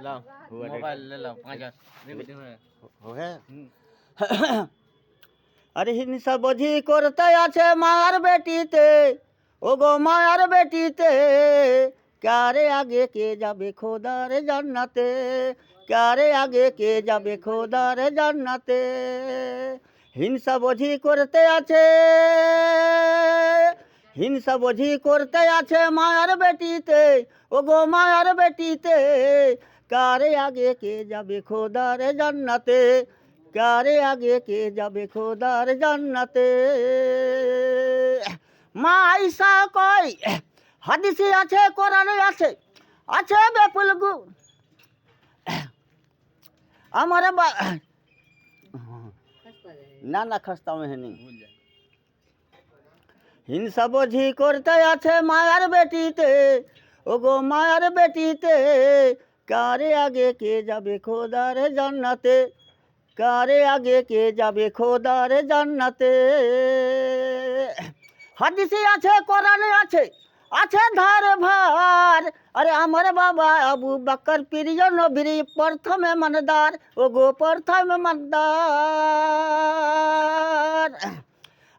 लाओ हुआ मोबाइल ले लो 50 रिकॉर्डिंग है हो है अरे हिंसा बोझी करते आछे मार बेटीते ओ गो मार बेटीते क्यारे आगे के जाबे खोदार जान्नाते क्यारे आगे के जाबे खोदार जान्नाते हिंसा बोझी करते आछे हिंसा बोझी करते आछे मार बेटीते ओ गो मार बेटीते क्यारे आगे के जाबे खोदार जान्नाते क्यारे आगे के जाबे खोदार जान्नाते মা আইসা কয় হাদিসে আছে কোরআনে আছে আছে বেপুল গু আমার না না খাস্তা में नहीं হিংসা বোঝি করতে আছে মায়ার বেটিতে ও গো মায়ার বেটিতে কারে আগে কে যাবে খোদার জান্নাতে কারে আগে কে যাবে খোদার জান্নাতে হাদিসে আছে কোরআনে আছে আছে ধার ভার আরে আমার বাবা আবু বকর প্রিয় নবীর প্রথমে মানদার ও গো প্রথমে মানদার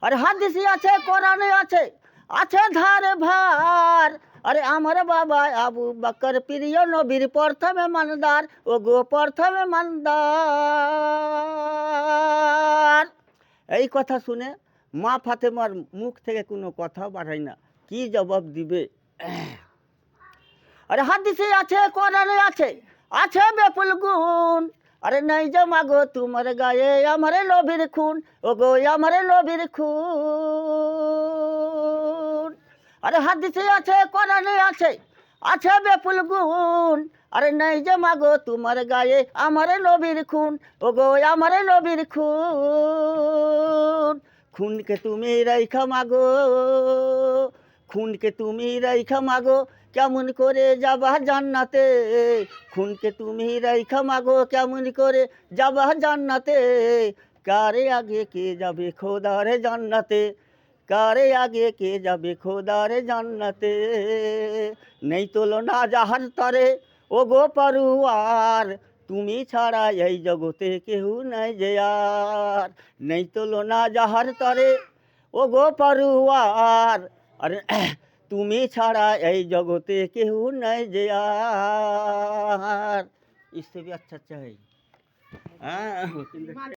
আরে হাদিসে আছে কোরআনে আছে আছে ধার ভার আরে আমার বাবা আবু বকর প্রিয় নবীর প্রথমে মানদার ও গো প্রথমে মানদার এই কথা শুনে মা ফাতেমার মুখ থেকে কোনো কথা বাড়ায় না কি জবাব দিবে আরে হাদিসে আছে কোরআনে আছে আছে বেপুল গুণ আরে নাই যে মাগো তোমার গায়ে আমার নবীর খুন ও গো আমার নবীর খুন আরে হাদিসে আছে কোরআনে আছে আছে বেপুল গুণ আরে নাই যে মাগো তোমার গায়ে আমার নবীর খুন ও গো আমার নবীর খুন খুনকে তুমি রাইখা মাগো খুনকে তুমি রাইখা মাগো কেমন করে যাবা জান্নাতে খুনকে তুমি রাইখা মাগো কেমন করে যাবা জান্নাতে কারে আগে কে যাবে খোদার জান্নাতে কারে আগে কে যাবে খোদার জান্নাতে নেই তোলো না যাহার তরে ও গো পরুয়ার তুমি ছাড়া এই জগতে কেউ নাই যে আর নেই তোলো না যাহার তরে ও গো পরুয়ার আরে তুমি ছাড়া এই জগতে কেউ নাই যে আর इससे भी अच्छा अच्छा है हाँ